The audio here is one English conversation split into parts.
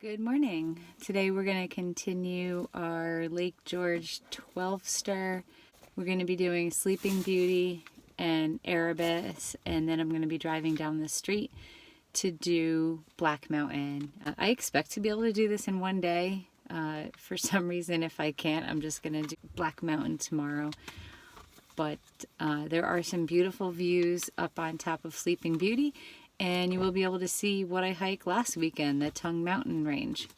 Good morning. Today we're going to continue our Lake George 12-star. We're going to be doing Sleeping Beauty and Erebus, and then I'm going to be driving down the street to do Black Mountain. I expect to be able to do this in one day. For some reason, if I can't, I'm just going to do Black Mountain tomorrow. But there are some beautiful views up on top of Sleeping Beauty, and you will be able to see what I hiked last weekend, the Tongue Mountain Range,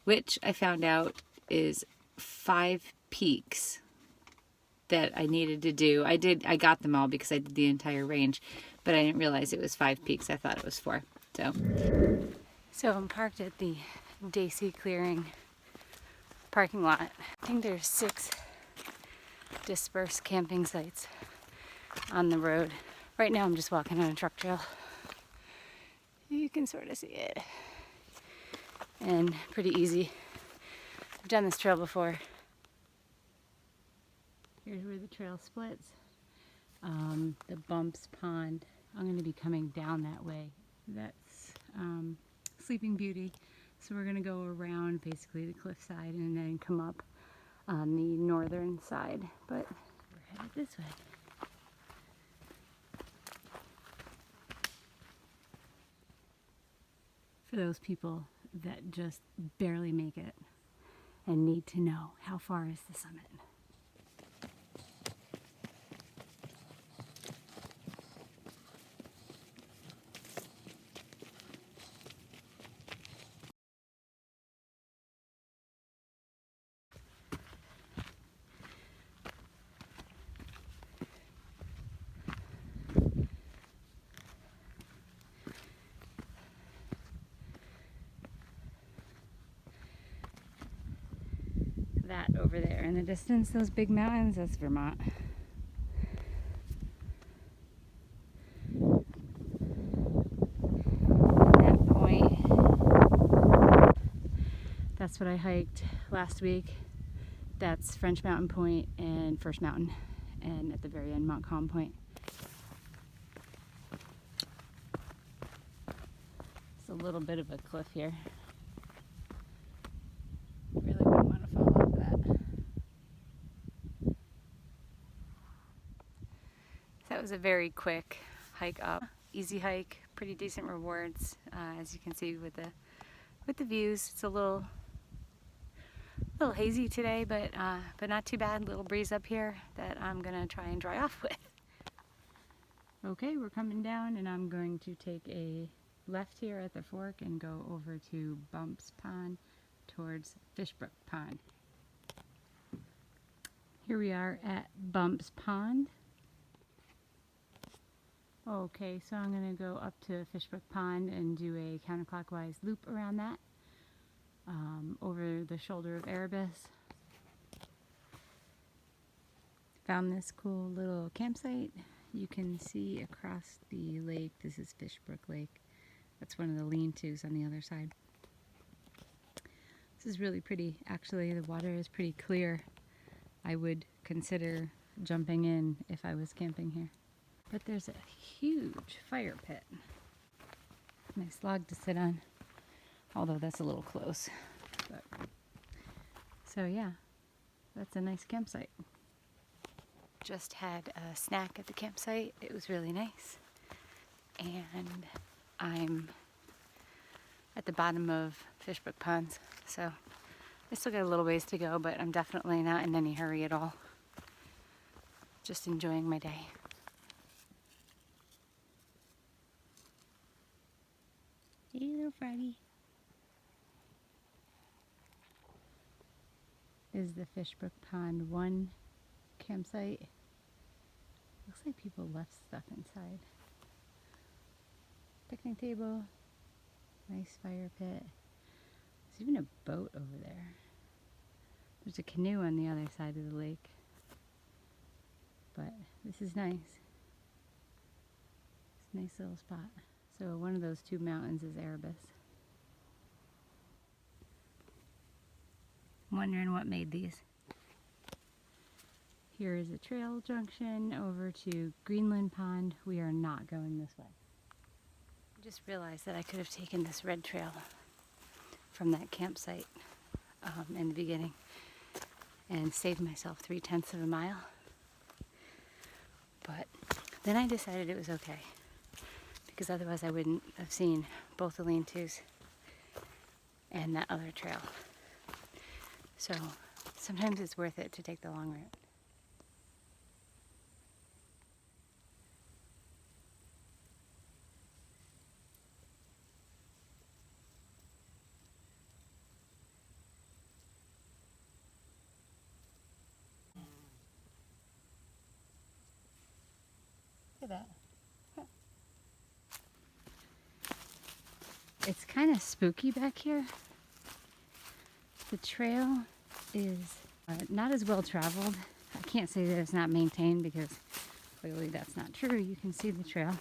which I found out is 5 peaks that I needed to do. I got them all because I did the entire range, but I didn't realize it was 5 peaks. I thought it was 4. So I'm parked at the Daisy Clearing parking lot. I think there's 6 dispersed camping sites on the road. Right now I'm just walking on a truck trail. You can sort of see it. And pretty easy. I've done this trail before. Here's where the trail splits. The Bumps Pond. I'm going to be coming down that way. That's Sleeping Beauty. So we're going to go around basically the cliffside and then come up on the northern side. But we're headed this way. For those people that just barely make it and need to know, how far is the summit? That over there in the distance, those big mountains, that's Vermont. That point, that's what I hiked last week. That's French Mountain Point and First Mountain, and at the very end, Montcalm Point. It's a little bit of a cliff here. Really wouldn't want to fall off that. That was a very quick hike up. Easy hike, pretty decent rewards, as you can see with the views. It's a little hazy today, but not too bad. Little breeze up here that I'm gonna try and dry off with. Okay, we're coming down, and I'm going to take a left here at the fork and go over to Bumps Pond towards Fishbrook Pond. Here we are at Bumps Pond. Okay, so I'm going to go up to Fishbrook Pond and do a counterclockwise loop around that, over the shoulder of Erebus. Found this cool little campsite. You can see across the lake. This is Fishbrook Lake. That's one of the lean-tos on the other side. This is really pretty. Actually, the water is pretty clear. I would consider jumping in if I was camping here. But there's a huge fire pit. Nice log to sit on, although that's a little close. But, so yeah, that's a nice campsite. Just had a snack at the campsite. It was really nice. And I'm at the bottom of Fishbrook Ponds, so I still got a little ways to go, but I'm definitely not in any hurry at all. Just enjoying my day. Hey, little froggy. This is the Fishbrook Pond 1 campsite. Looks like people left stuff inside. Picnic table, nice fire pit. There's even a boat over there. There's a canoe on the other side of the lake. But this is nice. It's a nice little spot. So one of those 2 mountains is Erebus. I'm wondering what made these. Here is a trail junction over to Greenland Pond. We are not going this way. I just realized that I could have taken this red trail from that campsite in the beginning and saved myself 3/10 of a mile. But then I decided it was okay, because otherwise I wouldn't have seen both the lean-tos and that other trail. So sometimes it's worth it to take the long route. Look at that. It's kind of spooky back here. The trail is not as well traveled. I can't say that it's not maintained, because clearly that's not true. You can see the trail.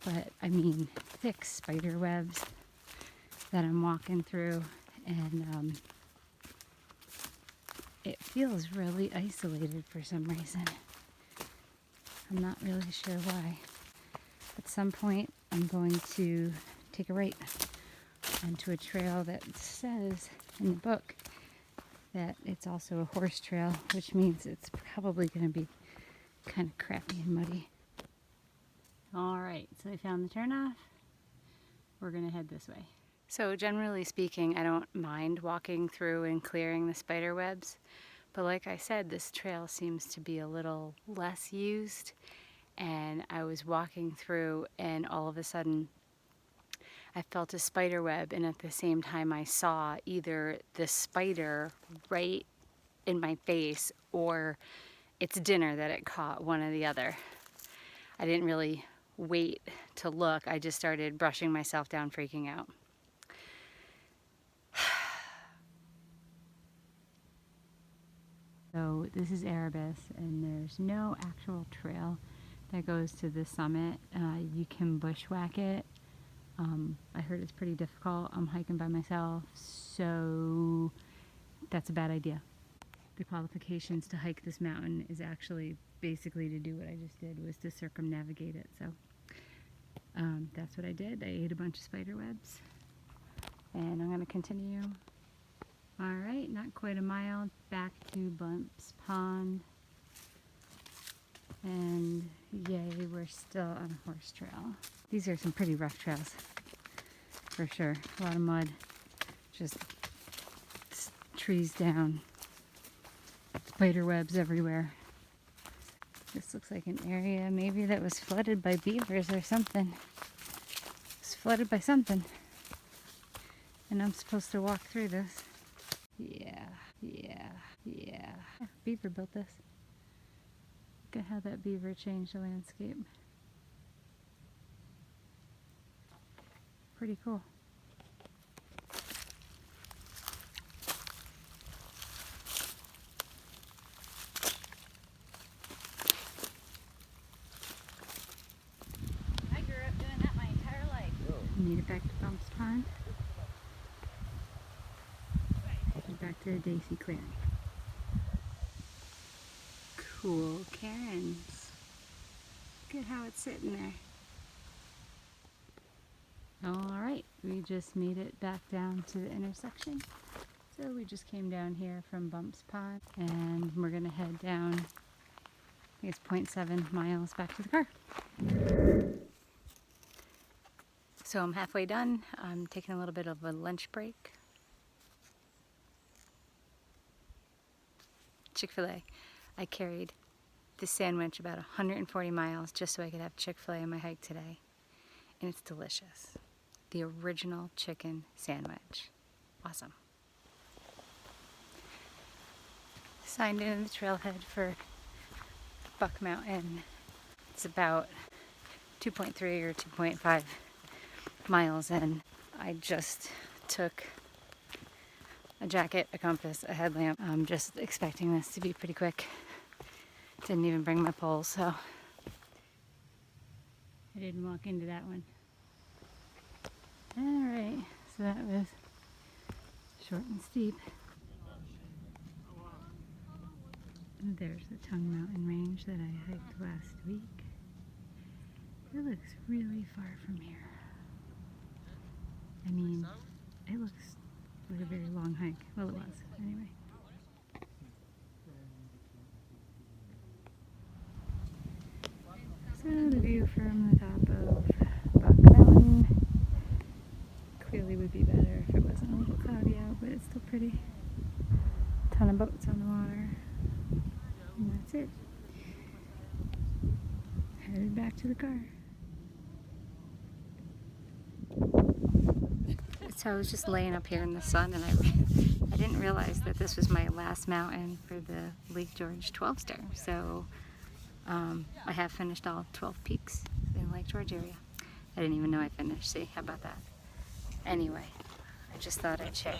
But I mean, thick spider webs that I'm walking through, and it feels really isolated for some reason. I'm not really sure why. At some point, I'm going to take a right onto a trail that says in the book that it's also a horse trail, which means it's probably going to be kind of crappy and muddy. All right, so I found the turnoff. We're going to head this way. So generally speaking, I don't mind walking through and clearing the spider webs, but like I said, this trail seems to be a little less used, and I was walking through and all of a sudden I felt a spider web, and at the same time I saw either the spider right in my face or its dinner that it caught, one or the other. I didn't really wait to look. I just started brushing myself down, freaking out. So this is Erebus, and there's no actual trail that goes to the summit. You can bushwhack it. I heard it's pretty difficult. I'm hiking by myself, so that's a bad idea. The qualifications to hike this mountain is actually basically to do what I just did, was to circumnavigate it. So that's what I did. I ate a bunch of spider webs, and I'm going to continue. All right, not quite a mile back to Bumps Pond, and yay, we're still on a horse trail. These are some pretty rough trails, for sure. A lot of mud, just trees down, spider webs everywhere. This looks like an area maybe that was flooded by beavers or something. It's flooded by something, and I'm supposed to walk through this. Yeah. Beaver built this. Look at how that beaver changed the landscape. Pretty cool. I grew up doing that my entire life. Made it back to Bumps Pond. Head back to the Daisy Clearing. Cool cairns. Look at how it's sitting there. Alright, we just made it back down to the intersection. So we just came down here from Bumps Pond, and we're going to head down, I guess 0.7 miles back to the car. So I'm halfway done. I'm taking a little bit of a lunch break. Chick-fil-A. I carried this sandwich about 140 miles just so I could have Chick-fil-A on my hike today. And it's delicious. The original chicken sandwich. Awesome. Signed in the trailhead for Buck Mountain. It's about 2.3 or 2.5 miles in. I just took a jacket, a compass, a headlamp. I'm just expecting this to be pretty quick. Didn't even bring my poles, so I didn't walk into that one. Alright, so that was short and steep. And there's the Tongue Mountain Range that I hiked last week. It looks really far from here. I mean, it looks like a very long hike. Well, it was, anyway. So the view from the top of Buck Mountain clearly would be better if it wasn't a little cloudy out, but it's still pretty. Ton of boats on the water. And that's it. Headed back to the car. So I was just laying up here in the sun, and I didn't realize that this was my last mountain for the Lake George 12-star. So I have finished all 12 peaks in Lake George area. I didn't even know I finished. See, how about that? Anyway, I just thought I'd share.